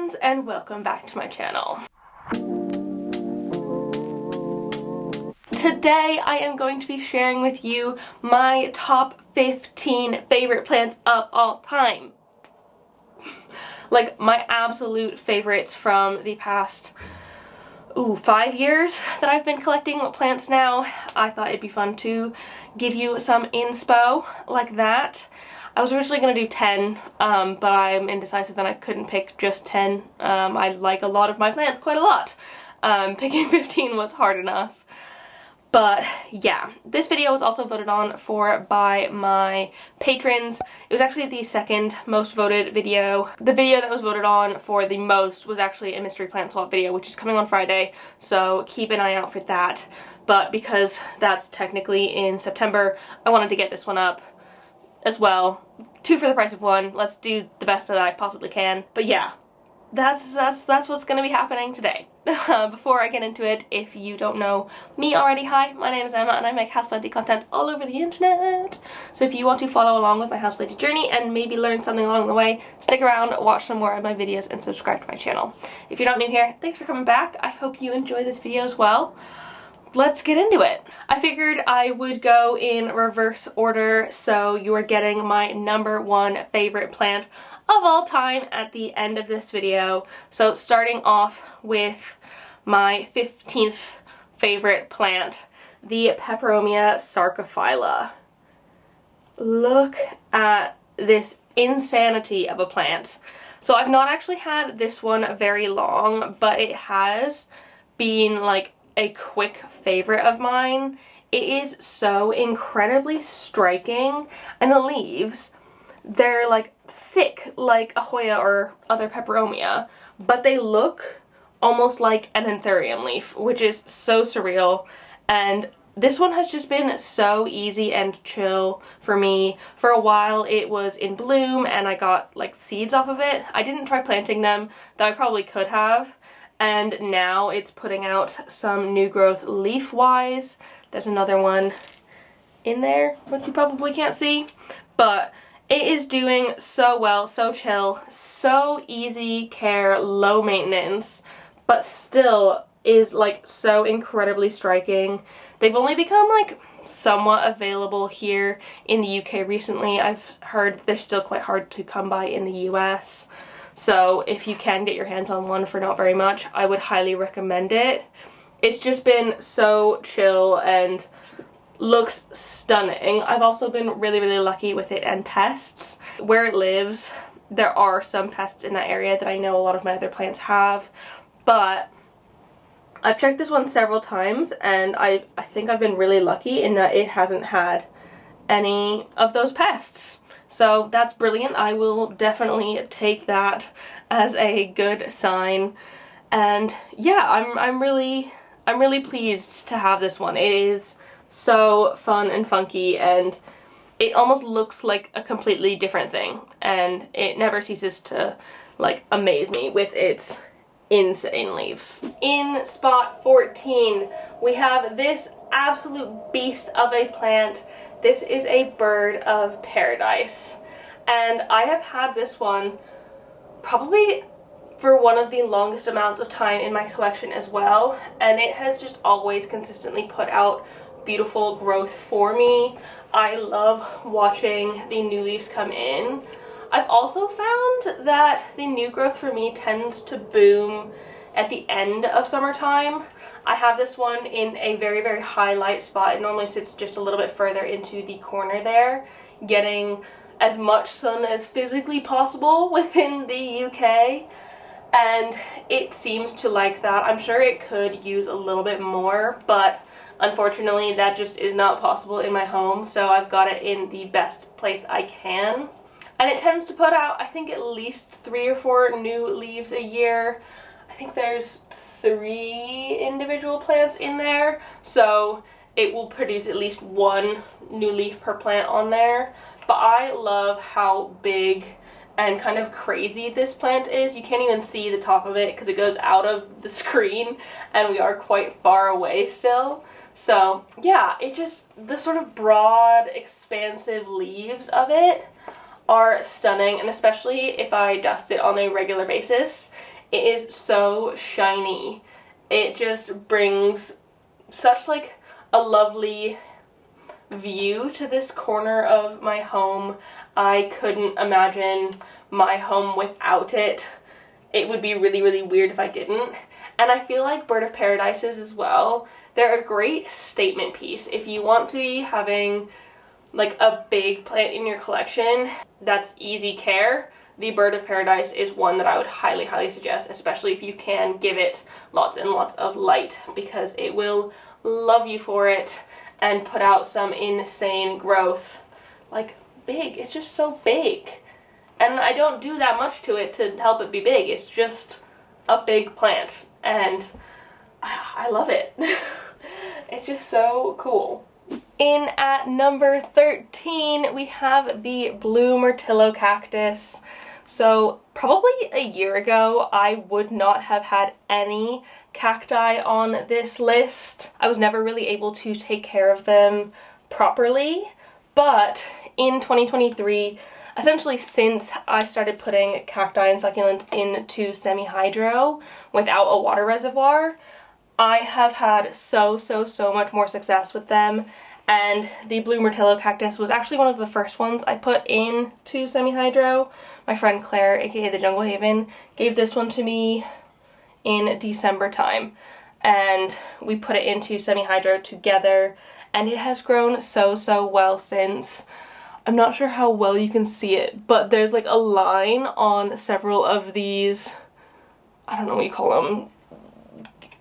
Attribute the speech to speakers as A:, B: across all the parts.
A: friends, and welcome back to my channel. Today I am going to be sharing with you my top 15 favorite plants of all time. Like my absolute favorites from the past 5 years that I've been collecting plants now. I thought it'd be fun to give you some inspo like that. I was originally going to do 10, but I'm indecisive and I couldn't pick just 10. I like a lot of my plants quite a lot. Picking 15 was hard enough. But yeah, this video was also voted on for by my patrons. It was actually the second most voted video. The video that was voted on for the most was actually a mystery plant swap video, which is coming on Friday, so keep an eye out for that. But because that's technically in September, I wanted to get this one up as well. 2 for the price of 1. Let's do the best that I possibly can. But yeah, that's what's gonna be happening today. Before I get into it, if you don't know me already, hi, my name is Emma and I make houseplanting content all over the internet. So if you want to follow along with my houseplanting journey and maybe learn something along the way, stick around, watch some more of my videos, and subscribe to my channel. If you're not new here, thanks for coming back. I hope you enjoy this video as well. Let's get into it. I figured I would go in reverse order, so you are getting my #1 favorite plant of all time at the end of this video. So starting off with my 15th favorite plant, the Peperomia Sarcophylla. Look at this insanity of a plant. So I've not actually had this one very long, but it has been like a quick favorite of mine. It is so incredibly striking, and the leaves, they're like thick like a Hoya or other Peperomia, but they look almost like an Anthurium leaf, which is so surreal. And this one has just been so easy and chill for me. For a while it was in bloom and I got like seeds off of it. I didn't try planting them, though I probably could have. And now it's putting out some new growth leaf-wise. There's another one in there, which you probably can't see. But it is doing so well, so chill, so easy care, low maintenance, but still is like so incredibly striking. They've only become like somewhat available here in the UK recently. I've heard they're still quite hard to come by in the US. So if you can get your hands on one for not very much, I would highly recommend it. It's just been so chill and looks stunning. I've also been really lucky with it and pests. Where it lives, there are some pests in that area that I know a lot of my other plants have, but I've checked this one several times and I think I've been really lucky in that it hasn't had any of those pests. So that's brilliant. I will definitely take that as a good sign. And yeah, I'm really pleased to have this one. It is so fun and funky, and it almost looks like a completely different thing, and it never ceases to like amaze me with its insane leaves. In spot 14 we have this absolute beast of a plant. This is a bird of paradise, and I have had this one probably for one of the longest amounts of time in my collection as well, and it has just always consistently put out beautiful growth for me. I love watching the new leaves come in. I've also found that the new growth for me tends to boom at the end of summertime. I have this one in a very high light spot. It normally sits just a little bit further into the corner there, getting as much sun as physically possible within the UK, and it seems to like that. I'm sure it could use a little bit more, but unfortunately that just is not possible in my home, so I've got it in the best place I can. And it tends to put out, I think, at least 3 or 4 new leaves a year. I think there's 3 individual plants in there, so it will produce at least 1 new leaf per plant on there. But I love how big and kind of crazy this plant is. You can't even see the top of it because it goes out of the screen and we are quite far away still. So yeah, it just, the sort of broad, expansive leaves of it are stunning, and especially if I dust it on a regular basis, It is so shiny. It just brings such like a lovely view to this corner of my home. I couldn't imagine my home without it. It would be really, really weird if I didn't. And I feel like Bird of Paradises as well, they're a great statement piece. If you want to be having like a big plant in your collection that's easy care, the Bird of Paradise is one that I would highly, highly suggest, especially if you can give it lots and lots of light, because it will love you for it and put out some insane growth. Like, big. It's just so big. And I don't do that much to it to help it be big. It's just a big plant. And I love it. It's just so cool. In at number 13, we have the blue Myrtillocactus. So probably a year ago, I would not have had any cacti on this list. I was never really able to take care of them properly, but in 2023, essentially since I started putting cacti and succulents into semi-hydro without a water reservoir, I have had so much more success with them. And the blue Myrtillocactus was actually one of the first ones I put into semi-hydro. My friend Claire, aka the Jungle Haven, gave this one to me in December time, and we put it into semi-hydro together, and it has grown so well since. I'm not sure how well you can see it, but there's like a line on several of these, I don't know what you call them,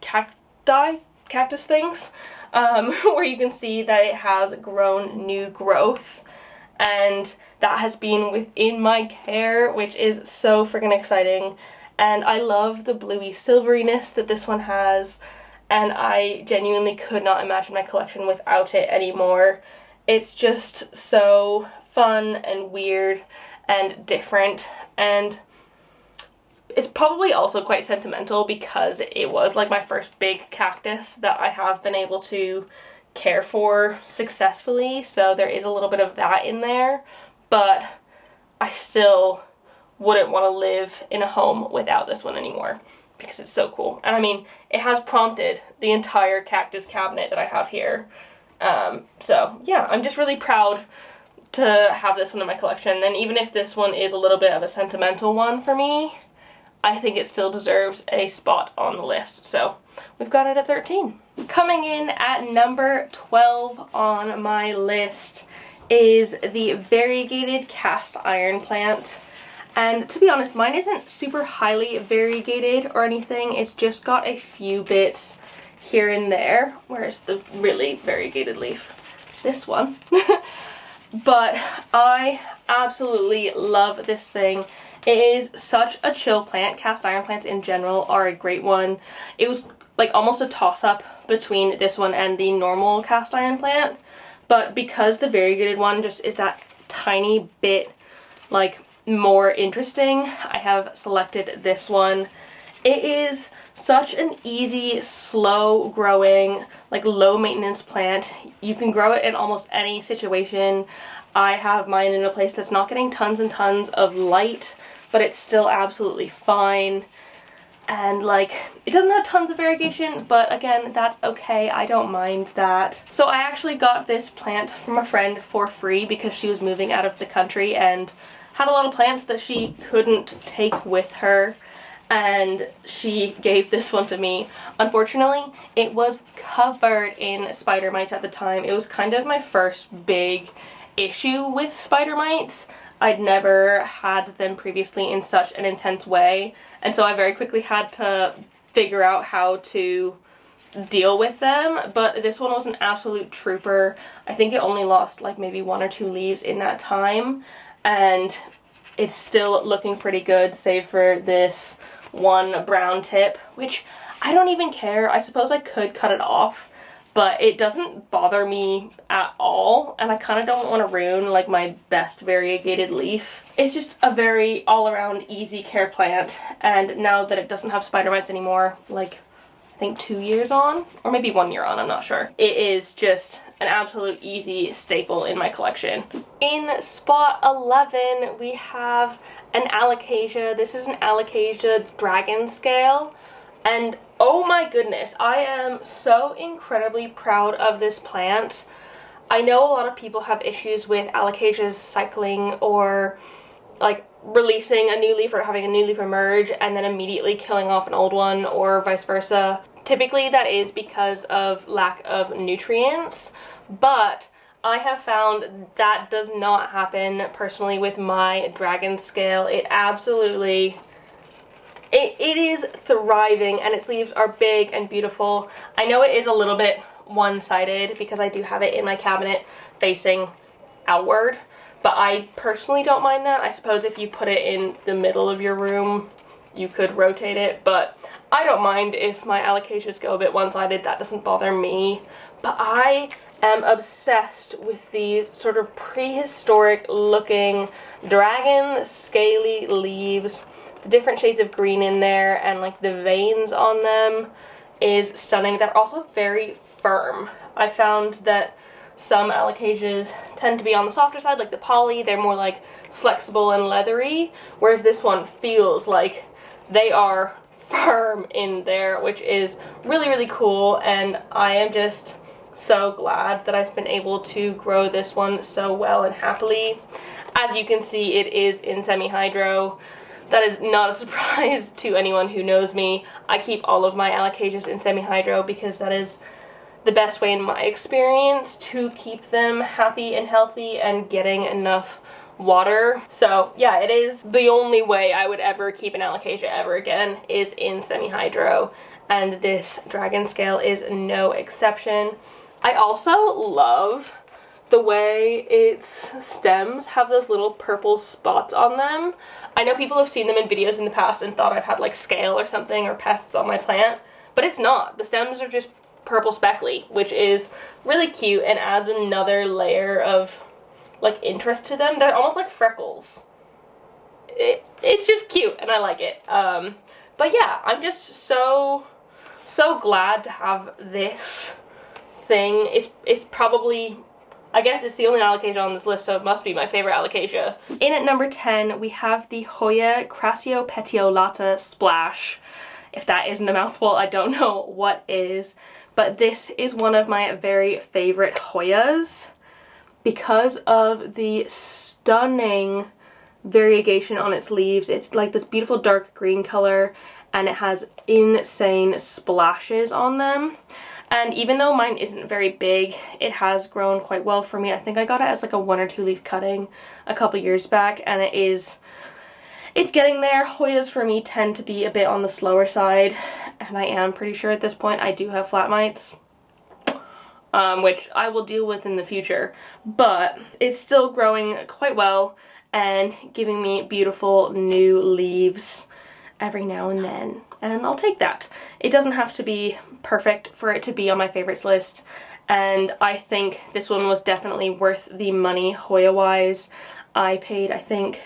A: cactus things, where you can see that it has grown new growth, and that has been within my care, which is so freaking exciting. And I love the bluey silveriness that this one has, and I genuinely could not imagine my collection without it anymore. It's just so fun and weird and different, and it's probably also quite sentimental because it was like my first big cactus that I have been able to care for successfully, so there is a little bit of that in there, but I still wouldn't want to live in a home without this one anymore because it's so cool. And I mean, it has prompted the entire cactus cabinet that I have here. So yeah, I'm just really proud to have this one in my collection, and even if this one is a little bit of a sentimental one for me, I think it still deserves a spot on the list. So we've got it at 13. Coming in at number 12 on my list is the variegated cast iron plant. And to be honest, mine isn't super highly variegated or anything. It's just got a few bits here and there. Where's the really variegated leaf? This one. But I absolutely love this thing. It is such a chill plant. Cast iron plants in general are a great one. It was like almost a toss-up between this one and the normal cast iron plant. But because the variegated one just is that tiny bit like more interesting, I have selected this one. It is such an easy, slow growing, like low maintenance plant. You can grow it in almost any situation. I have mine in a place that's not getting tons and tons of light, but it's still absolutely fine. And like, it doesn't have tons of variegation, but again, that's okay. I don't mind that. So I actually got this plant from a friend for free because she was moving out of the country and had a lot of plants that she couldn't take with her, and she gave this one to me. Unfortunately, it was covered in spider mites at the time. It was kind of my first big issue with spider mites. I'd never had them previously in such an intense way, and so I very quickly had to figure out how to deal with them. But this one was an absolute trooper. I think it only lost like maybe 1 or 2 leaves in that time, and it's still looking pretty good, save for this one brown tip, which I don't even care. I suppose I could cut it off, but it doesn't bother me at all, and I kind of don't want to ruin like my best variegated leaf. It's just a very all-around easy care plant, and now that it doesn't have spider mites anymore, like, I think 2 years on, or maybe 1 year on, I'm not sure. It is just an absolute easy staple in my collection. In spot 11, we have an Alocasia. This is an Alocasia dragon scale, and oh my goodness, I am so incredibly proud of this plant. I know a lot of people have issues with Alocasias cycling, or like releasing a new leaf or having a new leaf emerge and then immediately killing off an old one, or vice versa. Typically that is because of lack of nutrients, but I have found that does not happen personally with my dragon scale. It absolutely, it is thriving, and its leaves are big and beautiful. I know it is a little bit one-sided because I do have it in my cabinet facing outward, but I personally don't mind that. I suppose if you put it in the middle of your room, you could rotate it, but I don't mind if my Alocasias go a bit one-sided. That doesn't bother me. But I am obsessed with these sort of prehistoric looking dragon scaly leaves. The different shades of green in there and like the veins on them is stunning. They're also very firm. I found that some Alocasias tend to be on the softer side, like the poly. They're more like flexible and leathery, whereas this one feels like they are firm in there, which is really, really cool. And I am just so glad that I've been able to grow this one so well and happily. As you can see, it is in semi-hydro. That is not a surprise to anyone who knows me. I keep all of my Alocasias in semi-hydro because that is the best way in my experience to keep them happy and healthy and getting enough water. So yeah, it is the only way I would ever keep an Alocasia ever again, is in semi-hydro, and this dragon scale is no exception. I also love the way its stems have those little purple spots on them. I know people have seen them in videos in the past and thought I've had like scale or something or pests on my plant, but it's not. The stems are just purple speckly, which is really cute and adds another layer of like interest to them. They're almost like freckles. It's just cute and I like it. But yeah, I'm just so glad to have this thing. It's probably, I guess it's the only Alocasia on this list, so it must be my favorite Alocasia. In at number 10, we have the Hoya Crassiopetiolata Splash. If that isn't a mouthful, I don't know what is. But this is one of my very favorite Hoyas because of the stunning variegation on its leaves. It's like this beautiful dark green color, and it has insane splashes on them. And even though mine isn't very big, it has grown quite well for me. I think I got it as like a 1 or 2 leaf cutting a couple years back, and it's getting there. Hoyas for me tend to be a bit on the slower side, and I am pretty sure at this point I do have flat mites, which I will deal with in the future, but it's still growing quite well and giving me beautiful new leaves every now and then, and I'll take that. It doesn't have to be perfect for it to be on my favorites list, and I think this one was definitely worth the money Hoya-wise. I paid, I think,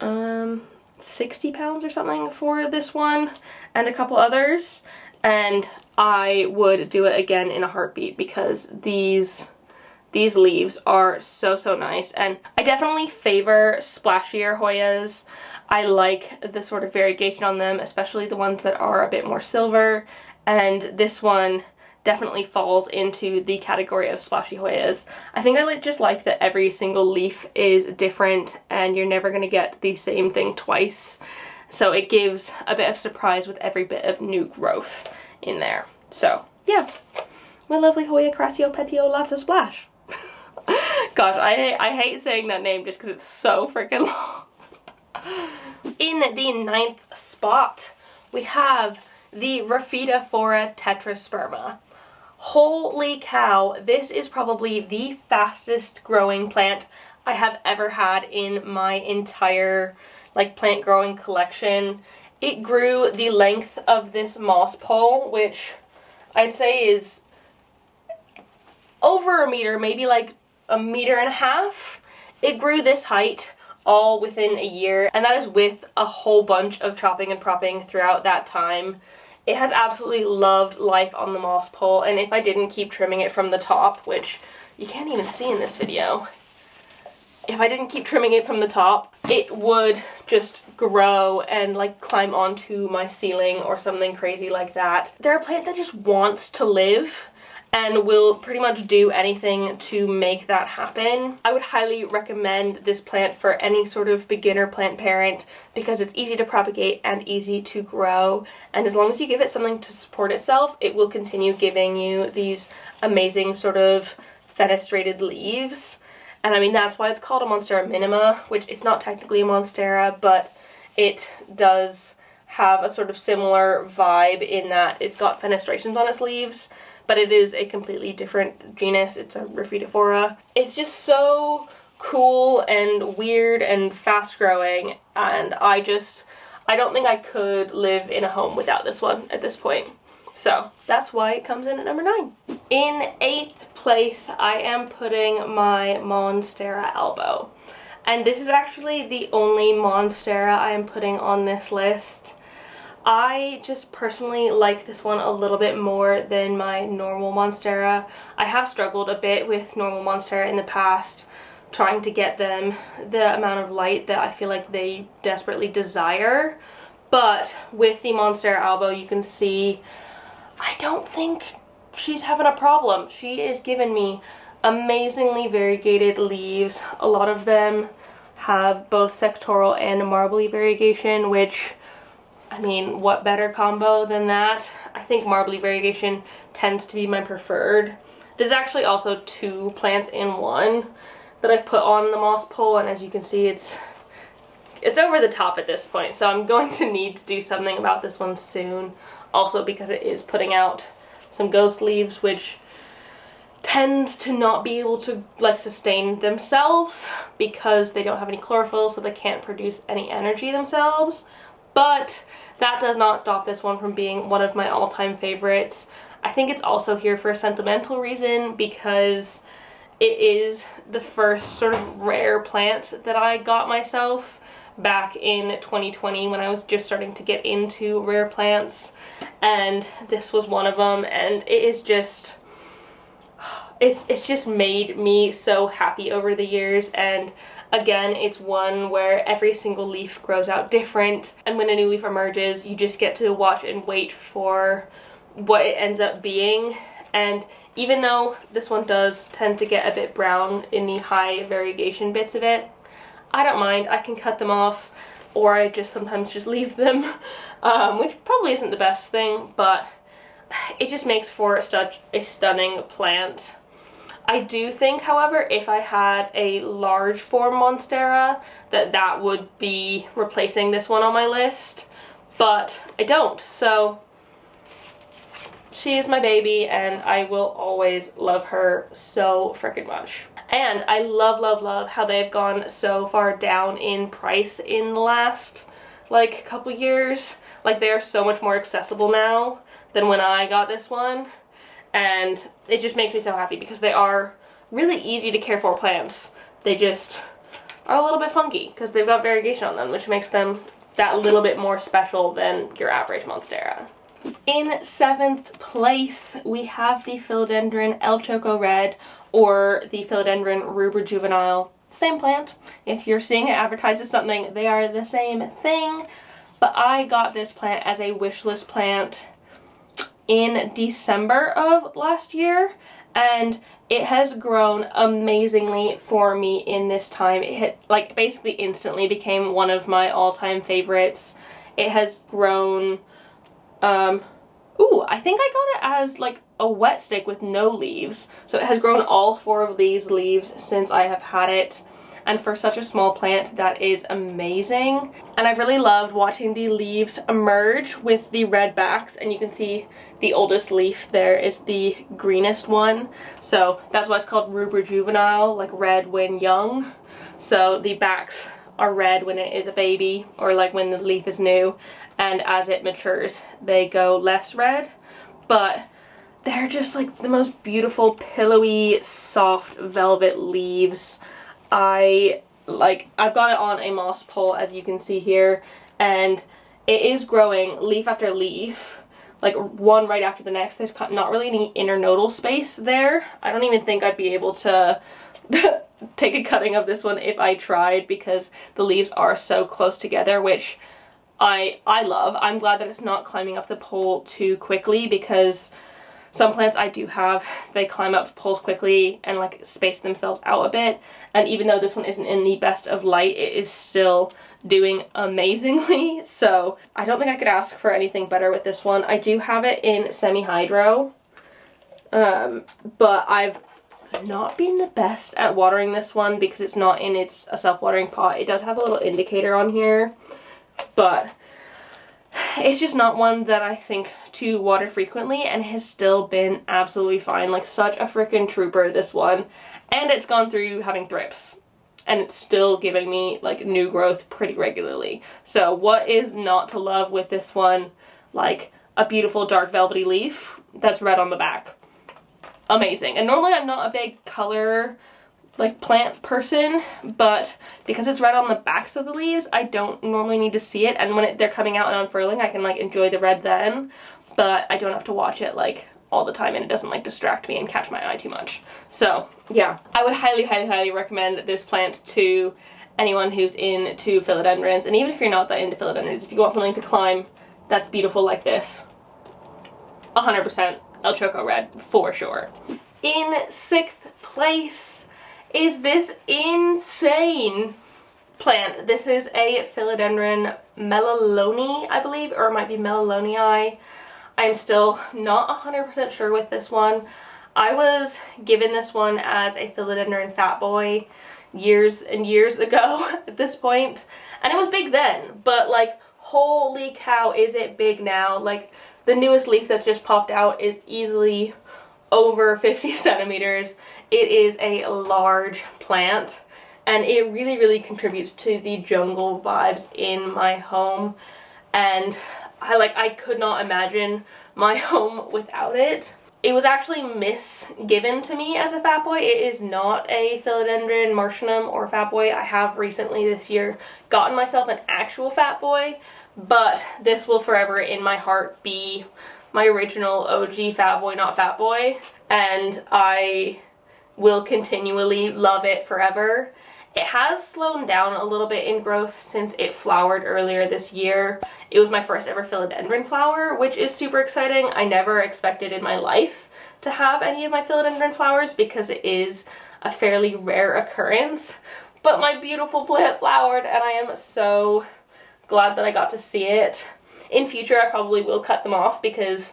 A: £60 or something for this one and a couple others, and I would do it again in a heartbeat because these leaves are so nice. And I definitely favor splashier Hoyas. I like the sort of variegation on them, especially the ones that are a bit more silver, and this one definitely falls into the category of splashy Hoyas. I think I just like that every single leaf is different and you're never going to get the same thing twice. So it gives a bit of surprise with every bit of new growth in there. So yeah, my lovely Hoya Crassiopetiolata Splash. Gosh, I hate saying that name just because it's so freaking long. In the 9th spot, we have the Raphidophora Tetrasperma. Holy cow, this is probably the fastest growing plant I have ever had in my entire like plant growing collection. It grew the length of this moss pole, which I'd say is over a meter, maybe like 1.5 meters. It grew this height all within a year, and that is with a whole bunch of chopping and propping throughout that time. It has absolutely loved life on the moss pole, and if I didn't keep trimming it from the top, which you can't even see in this video, if I didn't keep trimming it from the top, it would just grow and like climb onto my ceiling or something crazy like that. They're a plant that just wants to live and will pretty much do anything to make that happen. I would highly recommend this plant for any sort of beginner plant parent because it's easy to propagate and easy to grow, and as long as you give it something to support itself, it will continue giving you these amazing sort of fenestrated leaves. And I mean, that's why it's called a Monstera minima, which it's not technically a Monstera, but it does have a sort of similar vibe in that it's got fenestrations on its leaves, but it is a completely different genus. It's a Raphidophora. It's just so cool and weird and fast growing, and I don't think I could live in a home without this one at this point. So that's why it comes in at number 9. In 8th place, I am putting my Monstera Albo. And this is actually the only Monstera I am putting on this list. I just personally like this one a little bit more than my normal Monstera. I have struggled a bit with normal Monstera in the past, trying to get them the amount of light that I feel like they desperately desire. But with the Monstera Albo, you can see I don't think she's having a problem. She is giving me amazingly variegated leaves. A lot of them have both sectoral and marbly variegation, which, I mean, what better combo than that? I think marbly variegation tends to be my preferred. There's actually also 2 plants in one that I've put on the moss pole, and as you can see, it's over the top at this point, so I'm going to need to do something about this one soon. Also because it is putting out some ghost leaves, which tend to not be able to like sustain themselves because they don't have any chlorophyll, so they can't produce any energy themselves. But that does not stop this one from being one of my all-time favorites. I think it's also here for a sentimental reason because it is the first sort of rare plant that I got myself back in 2020 when I was just starting to get into rare plants, and this was one of them, and it is just, it's just made me so happy over the years. And again, it's one where every single leaf grows out different, and when a new leaf emerges, you just get to watch and wait for what it ends up being. And even though this one does tend to get a bit brown in the high variegation bits of it, I don't mind. I can cut them off, or I just sometimes just leave them, which probably isn't the best thing, but it just makes for such a stunning plant. I do think, however, if I had a large form Monstera, that would be replacing this one on my list, but I don't, so she is my baby, and I will always love her so freaking much. And I love, love, love how they've gone so far down in price in the last, like, couple years. Like, they are so much more accessible now than when I got this one. And it just makes me so happy because they are really easy to care for plants. They just are a little bit funky because they've got variegation on them, which makes them that little bit more special than your average Monstera. In 7th place, we have the Philodendron El Choco Red, or the Philodendron Rubra Juvenile. Same plant. If you're seeing it advertised as something, they are the same thing. But I got this plant as a wish list plant in December of last year, and it has grown amazingly for me in this time. It hit, like, basically instantly became one of my all-time favorites. It has grown, I think I got it as like a wet stick with no leaves. So it has grown all 4 of these leaves since I have had it. And for such a small plant, that is amazing. And I've really loved watching the leaves emerge with the red backs, and you can see the oldest leaf there is the greenest one. So that's why it's called Rubra Juvenile, like red when young. So the backs are red when it is a baby, or like when the leaf is new, and as it matures they go less red. But they're just like the most beautiful, pillowy, soft velvet leaves. I've got it on a moss pole, as you can see here, and it is growing leaf after leaf. like one right after the next. There's not really any internodal space there. I don't even think I'd be able to take a cutting of this one if I tried, because the leaves are so close together, which I love. I'm glad that it's not climbing up the pole too quickly, because some plants I do have, they climb up poles quickly and like space themselves out a bit. And even though this one isn't in the best of light, it is still doing amazingly. So I don't think I could ask for anything better with this one. I do have it in semi-hydro, but I've not been the best at watering this one because it's not in a self-watering pot. It does have a little indicator on here, but it's just not one that I think to water frequently, and has still been absolutely fine. Like, such a freaking trooper, this one. And it's gone through having thrips, and it's still giving me like new growth pretty regularly. So what is not to love with this one? Like, a beautiful dark velvety leaf that's red on the back. Amazing. And normally I'm not a big color like plant person, but because it's red on the backs of the leaves, I don't normally need to see it, and when they're coming out and unfurling, I can like enjoy the red then, but I don't have to watch it like all the time, and it doesn't like distract me and catch my eye too much. So yeah, I would highly recommend this plant to anyone who's into philodendrons. And even if you're not that into philodendrons, if you want something to climb that's beautiful like this, 100% El Choco Red for sure. In 6th place is this insane plant. This is a Philodendron Melaloni, I believe, or it might be Melalonii. I'm still not 100% sure with this one. I was given this one as a Philodendron Fat Boy years and years ago at this point, and it was big then, but like, holy cow, is it big now. Like, the newest leaf that's just popped out is easily over 50 centimeters. It is a large plant, and it really contributes to the jungle vibes in my home, and I could not imagine my home without it. It was actually misgiven to me as a Fat Boy. It is not a Philodendron Martianum or Fat Boy. I have recently this year gotten myself an actual Fat Boy, but this will forever in my heart be my original OG Fat Boy, not Fat Boy, and I will continually love it forever. It has slowed down a little bit in growth since it flowered earlier this year. It was my first ever philodendron flower, which is super exciting. I never expected in my life to have any of my philodendron flowers because it is a fairly rare occurrence. But my beautiful plant flowered, and I am so glad that I got to see it. In future, I probably will cut them off because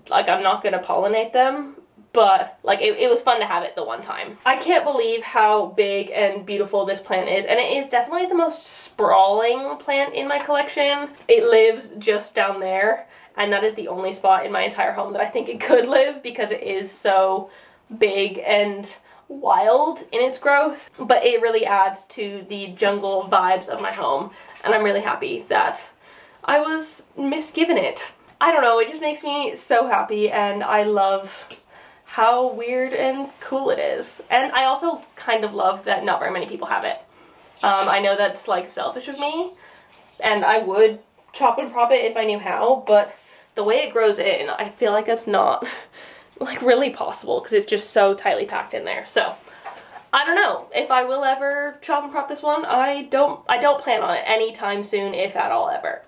A: like, I'm not gonna pollinate them. But like, it was fun to have it the one time. I can't believe how big and beautiful this plant is, and it is definitely the most sprawling plant in my collection. It lives just down there, and that is the only spot in my entire home that I think it could live because it is so big and wild in its growth. But it really adds to the jungle vibes of my home, and I'm really happy that I was misgiven it. I don't know, it just makes me so happy, and I love how weird and cool it is. And I also kind of love that not very many people have it. I know that's like selfish of me, and I would chop and prop it if I knew how, but the way it grows in, I feel like that's not like really possible because it's just so tightly packed in there. So I don't know if I will ever chop and prop this one. I don't plan on it anytime soon, if at all ever.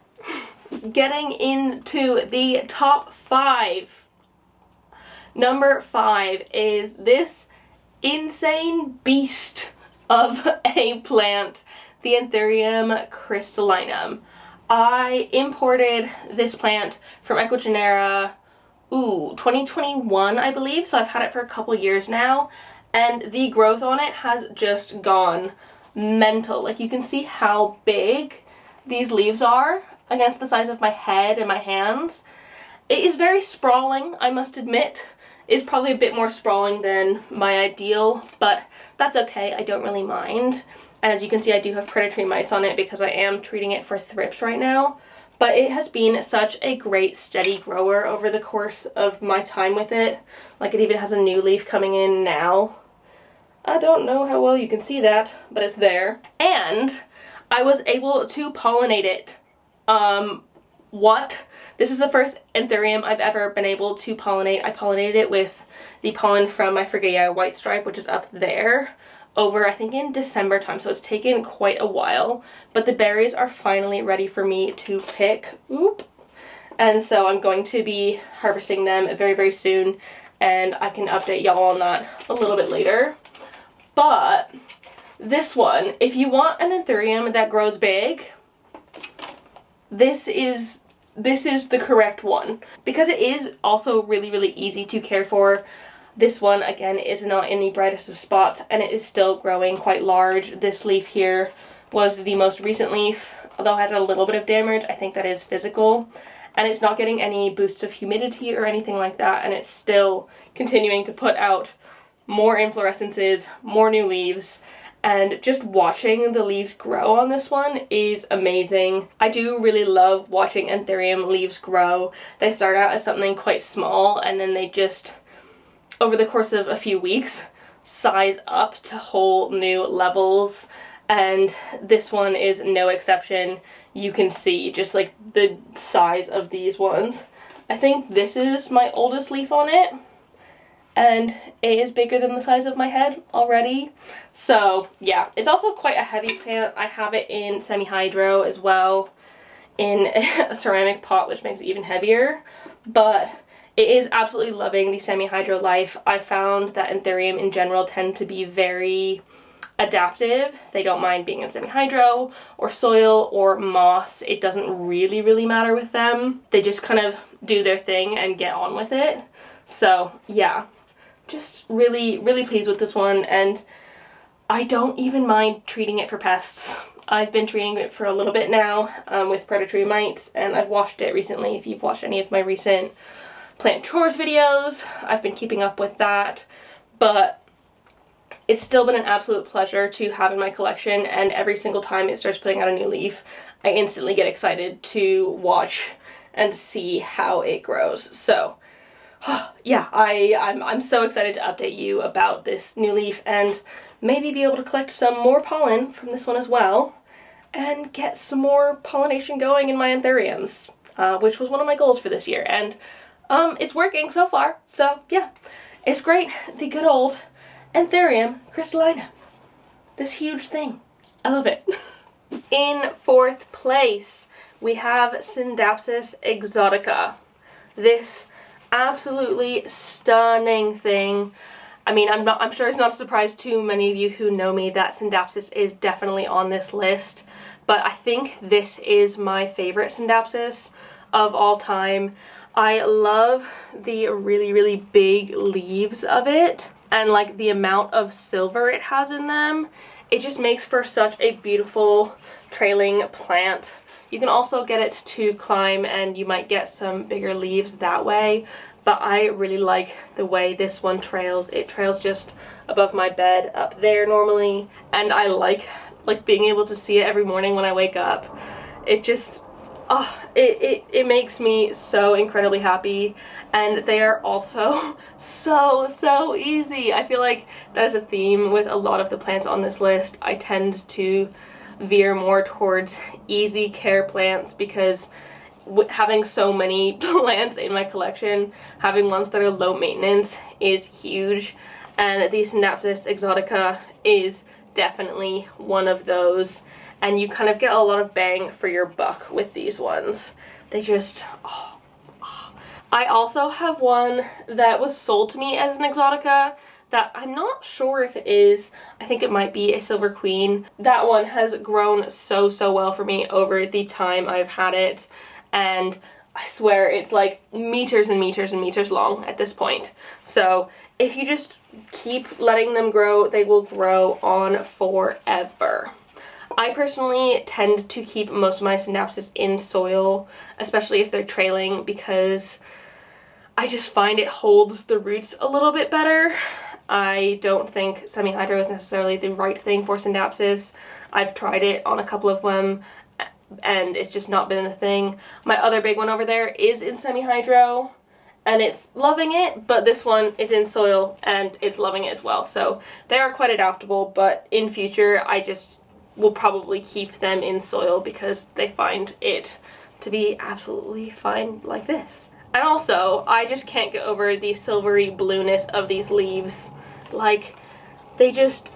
A: Getting into the top 5. Number 5 is this insane beast of a plant, the Anthurium Crystallinum. I imported this plant from Ecuagenera, 2021, I believe, so I've had it for a couple years now, and the growth on it has just gone mental. Like, you can see how big these leaves are against the size of my head and my hands. It is very sprawling, I must admit. It's probably a bit more sprawling than my ideal, but that's okay, I don't really mind. And as you can see, I do have predatory mites on it because I am treating it for thrips right now. But it has been such a great steady grower over the course of my time with it. Like, it even has a new leaf coming in now. I don't know how well you can see that, but it's there. And I was able to pollinate it. What? This is the first Anthurium I've ever been able to pollinate. I pollinated it with the pollen from my Phrygia white stripe, which is up there, over I think in December time, so it's taken quite a while, but the berries are finally ready for me to pick. Oop. And so I'm going to be harvesting them very, very soon, and I can update y'all on that a little bit later. But this one, if you want an Anthurium that grows big, this is the correct one, because it is also really, really easy to care for. This one, again, is not in the brightest of spots, and it is still growing quite large. This leaf here was the most recent leaf, although it has a little bit of damage. I think that is physical, and it's not getting any boosts of humidity or anything like that, and it's still continuing to put out more inflorescences, more new leaves, and just watching the leaves grow on this one is amazing. I do really love watching Anthurium leaves grow. They start out as something quite small, and then they just, over the course of a few weeks, size up to whole new levels, and this one is no exception. You can see just like the size of these ones. I think this is my oldest leaf on it, and it is bigger than the size of my head already. So yeah, it's also quite a heavy plant. I have it in semi-hydro as well, in a ceramic pot, which makes it even heavier, but it is absolutely loving the semi-hydro life. I found that Anthurium in general tend to be very adaptive. They don't mind being in semi-hydro or soil or moss. It doesn't really matter with them. They just kind of do their thing and get on with it. So yeah, just really pleased with this one, and I don't even mind treating it for pests. I've been treating it for a little bit now with predatory mites, and I've washed it recently. If you've watched any of my recent plant chores videos, I've been keeping up with that, but it's still been an absolute pleasure to have in my collection, and every single time it starts putting out a new leaf, I instantly get excited to watch and see how it grows. So yeah, I'm so excited to update you about this new leaf and maybe be able to collect some more pollen from this one as well and get some more pollination going in my Anthuriums, which was one of my goals for this year, and it's working so far. So yeah, it's great. The good old Anthurium Crystallinum. This huge thing. I love it. In fourth place, we have Scindapsus Exotica. This absolutely stunning thing. I mean, I'm sure it's not a surprise to many of you who know me that Scindapsus is definitely on this list, but I think this is my favorite Scindapsus of all time. I love the really big leaves of it, and like the amount of silver it has in them. It just makes for such a beautiful trailing plant. You can also get it to climb, and you might get some bigger leaves that way, but I really like the way this one trails. It trails just above my bed up there normally, and I like being able to see it every morning when I wake up. It just, it makes me so incredibly happy, and they are also so easy. I feel like that is a theme with a lot of the plants on this list. I tend to veer more towards easy care plants because having so many plants in my collection, having ones that are low maintenance is huge, and the Scindapsus Exotica is definitely one of those, and you kind of get a lot of bang for your buck with these ones. They just, I also have one that was sold to me as an Exotica that I'm not sure if it is. I think it might be a Silver Queen. That one has grown so well for me over the time I've had it, and I swear it's like meters and meters long at this point. So if you just keep letting them grow, they will grow on forever. I personally tend to keep most of my Scindapsus in soil, especially if they're trailing, because I just find it holds the roots a little bit better. I don't think semi-hydro is necessarily the right thing for Scindapsus. I've tried it on a couple of them, and it's just not been a thing. My other big one over there is in semi-hydro, and it's loving it, but this one is in soil, and it's loving it as well. So they are quite adaptable, but in future, I just will probably keep them in soil because they find it to be absolutely fine like this. And also, I just can't get over the silvery blueness of these leaves. Like, they just,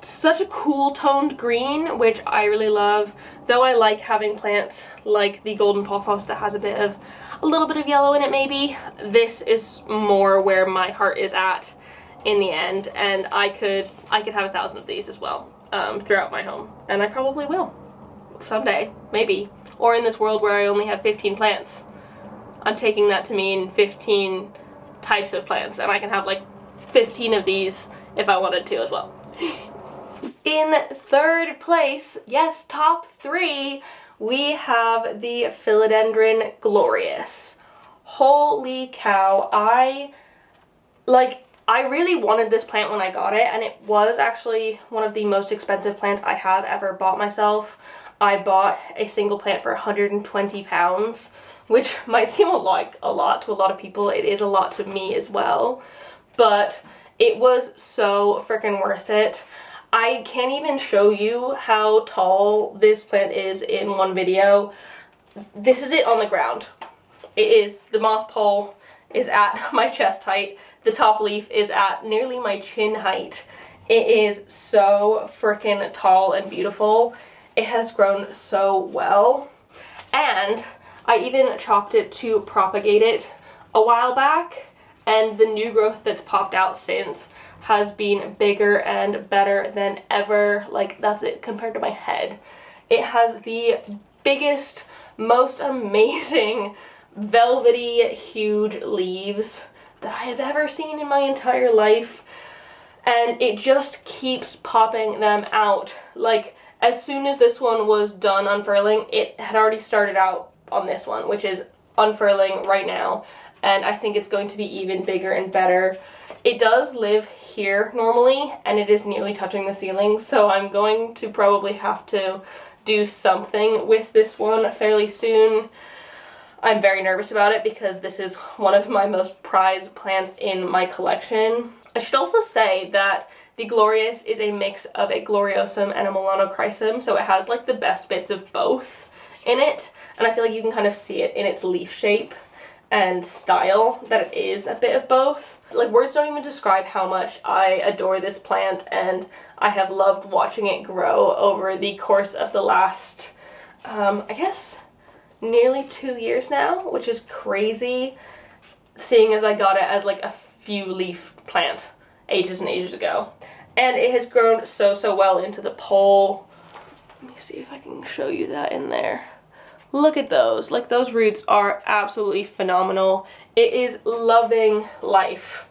A: such a cool toned green, which I really love. Though I like having plants like the golden pothos that has a little bit of yellow in it maybe. This is more where my heart is at in the end, and I could have 1,000 of these as well throughout my home, and I probably will someday, maybe. Or in this world where I only have 15 plants. I'm taking that to mean 15 types of plants, and I can have like 15 of these if I wanted to as well. In third place, yes, top 3, we have the Philodendron Glorious. Holy cow, I really wanted this plant when I got it, and it was actually one of the most expensive plants I have ever bought myself. I bought a single plant for 120 pounds, which might seem like a lot to a lot of people. It is a lot to me as well, but it was so freaking worth it. I can't even show you how tall this plant is in one video. This is it on the ground. It is, the moss pole is at my chest height. The top leaf is at nearly my chin height. It is so freaking tall and beautiful. It has grown so well. And I even chopped it to propagate it a while back, and the new growth that's popped out since has been bigger and better than ever. Like, that's it compared to my head. It has the biggest, most amazing, velvety, huge leaves that I have ever seen in my entire life, and it just keeps popping them out. Like, as soon as this one was done unfurling, it had already started out on this one, which is unfurling right now, and I think it's going to be even bigger and better. It does live here normally, and it is nearly touching the ceiling, so I'm going to probably have to do something with this one fairly soon. I'm very nervous about it because this is one of my most prized plants in my collection. I should also say that the Glorious is a mix of a Gloriosum and a Melanochrysum, so it has like the best bits of both in it, and I feel like you can kind of see it in its leaf shape and style that it is a bit of both. Like, words don't even describe how much I adore this plant, and I have loved watching it grow over the course of the last, I guess, nearly 2 years now, which is crazy, seeing as I got it as like a few leaf plant ages and ages ago. And it has grown so well into the pole. Let me see if I can show you that in there. Look at those. Like, those roots are absolutely phenomenal. It is loving life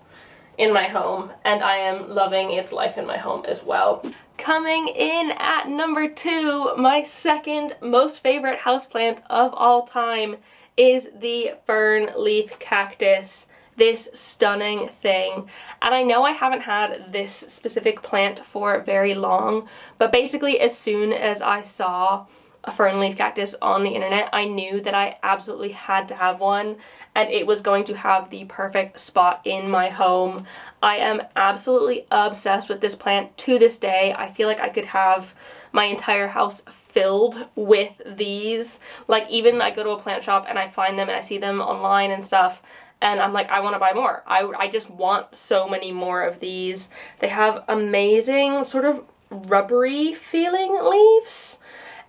A: in my home, and I am loving its life in my home as well. Coming in at number 2, my second most favorite houseplant of all time is the fern leaf cactus. This stunning thing. And I know I haven't had this specific plant for very long, but basically as soon as I saw a fern leaf cactus on the internet, I knew that I absolutely had to have one, and it was going to have the perfect spot in my home. I am absolutely obsessed with this plant to this day. I feel like I could have my entire house filled with these. Like, even I go to a plant shop and I find them and I see them online and stuff, and I'm like, I want to buy more. I just want so many more of these. They have amazing sort of rubbery feeling leaves,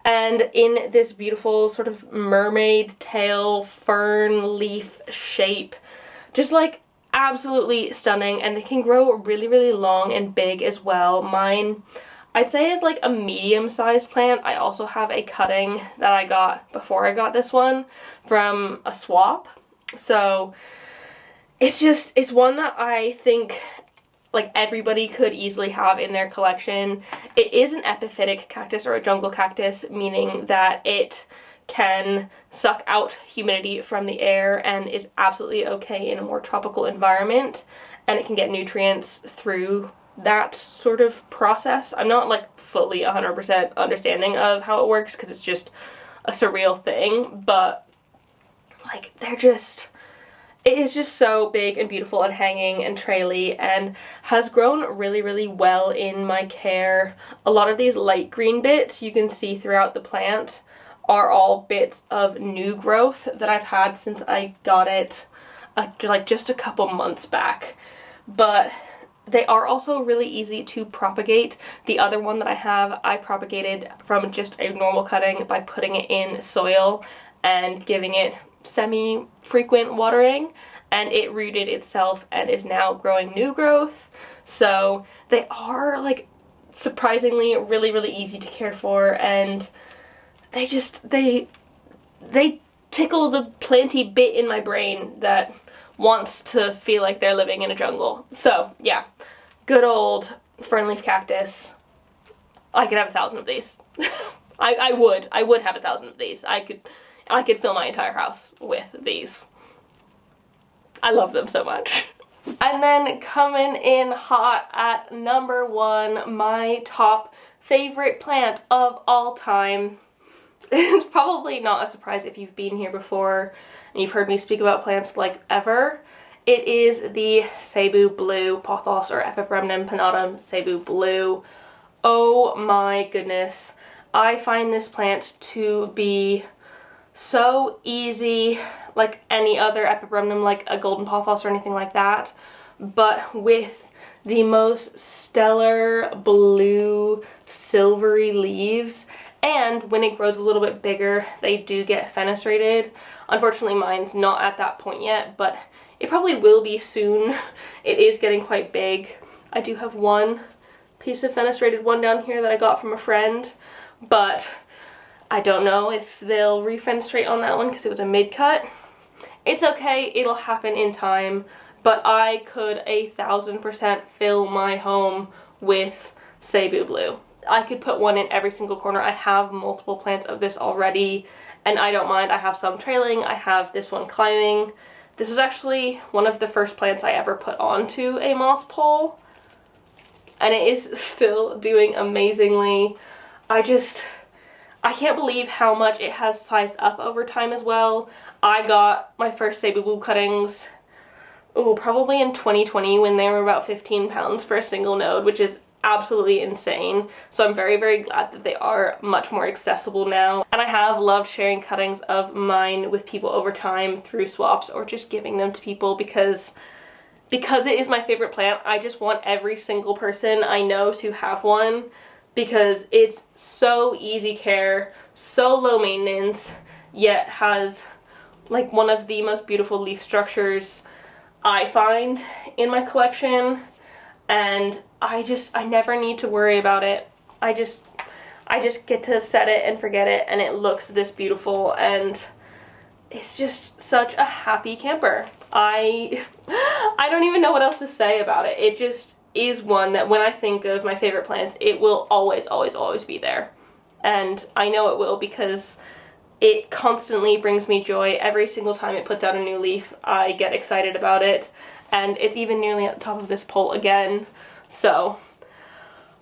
A: and in this beautiful sort of mermaid tail fern leaf shape. Just like absolutely stunning, and they can grow really long and big as well. Mine, I'd say, is like a medium-sized plant. I also have a cutting that I got before I got this one from a swap. So it's one that I think like everybody could easily have in their collection. It is an epiphytic cactus, or a jungle cactus, meaning that it can suck out humidity from the air and is absolutely okay in a more tropical environment, and it can get nutrients through that sort of process. I'm not like fully 100% understanding of how it works because it's just a surreal thing, but like it is just so big and beautiful and hanging and traily, and has grown really well in my care. A lot of these light green bits you can see throughout the plant are all bits of new growth that I've had since I got it like just a couple months back. But they are also really easy to propagate. The other one that I have, I propagated from just a normal cutting by putting it in soil and giving it semi-frequent watering, and it rooted itself and is now growing new growth. So they are like surprisingly really easy to care for, and they tickle the planty bit in my brain that wants to feel like they're living in a jungle. So yeah, good old fern leaf cactus. I could have 1,000 of these. I would have 1,000 of these. I could fill my entire house with these. I love them so much. And then coming in hot at number 1, my top favorite plant of all time. It's probably not a surprise if you've been here before and you've heard me speak about plants like ever. It is the Cebu blue, Pothos or Peperomia Sarcophylla Cebu blue. Oh my goodness. I find this plant to be so easy, like any other Peperomia, like a golden Pothos or anything like that, but with the most stellar blue silvery leaves. And when it grows a little bit bigger, they do get fenestrated. Unfortunately, mine's not at that point yet, but it probably will be soon. It is getting quite big. I do have one piece of fenestrated one down here that I got from a friend, but I don't know if they'll refenestrate on that one because it was a mid-cut. It's okay, it'll happen in time, but I could 1,000% fill my home with Cebu blue. I could put one in every single corner. I have multiple plants of this already, and I don't mind. I have some trailing, I have this one climbing. This was actually one of the first plants I ever put onto a moss pole, and it is still doing amazingly. I can't believe how much it has sized up over time as well. I got my first Cebu blue cuttings, probably in 2020 when they were about 15 pounds for a single node, which is absolutely insane. So I'm very glad that they are much more accessible now. And I have loved sharing cuttings of mine with people over time through swaps or just giving them to people because it is my favorite plant. I just want every single person I know to have one because it's so easy care, so low maintenance, yet has like one of the most beautiful leaf structures I find in my collection. And I never need to worry about it. I just get to set it and forget it, and it looks this beautiful, and it's just such a happy camper. I don't even know what else to say about it. It just is one that when I think of my favorite plants, it will always be there. And I know it will because it constantly brings me joy. Every single time it puts out a new leaf, I get excited about it. And it's even nearly at the top of this pole again. So,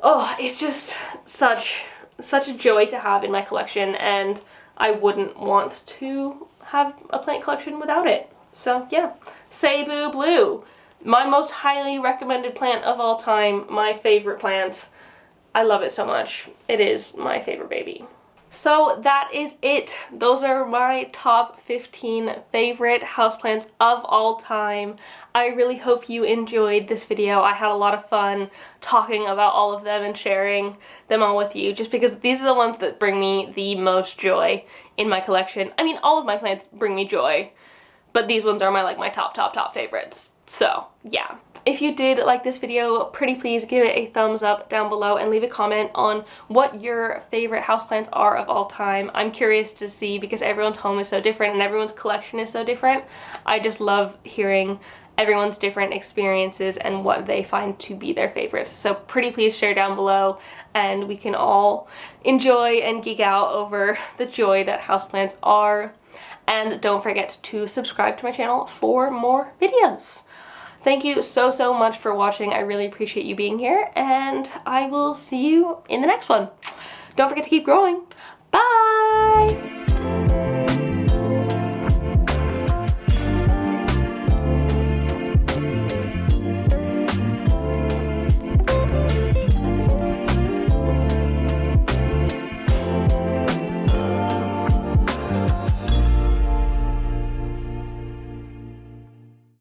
A: it's just such a joy to have in my collection, and I wouldn't want to have a plant collection without it. So yeah, Cebu blue, my most highly recommended plant of all time, my favorite plant. I love it so much. It is my favorite baby. So that is it. Those are my top 15 favorite houseplants of all time. I really hope you enjoyed this video. I had a lot of fun talking about all of them and sharing them all with you, just because these are the ones that bring me the most joy in my collection. I mean, all of my plants bring me joy, but these ones are my top favorites. So yeah. If you did like this video, pretty please give it a thumbs up down below and leave a comment on what your favorite houseplants are of all time. I'm curious to see because everyone's home is so different and everyone's collection is so different. I just love hearing everyone's different experiences and what they find to be their favorites. So pretty please share down below and we can all enjoy and geek out over the joy that houseplants are. And don't forget to subscribe to my channel for more videos. Thank you so much for watching. I really appreciate you being here, and I will see you in the next one. Don't forget to keep growing. Bye!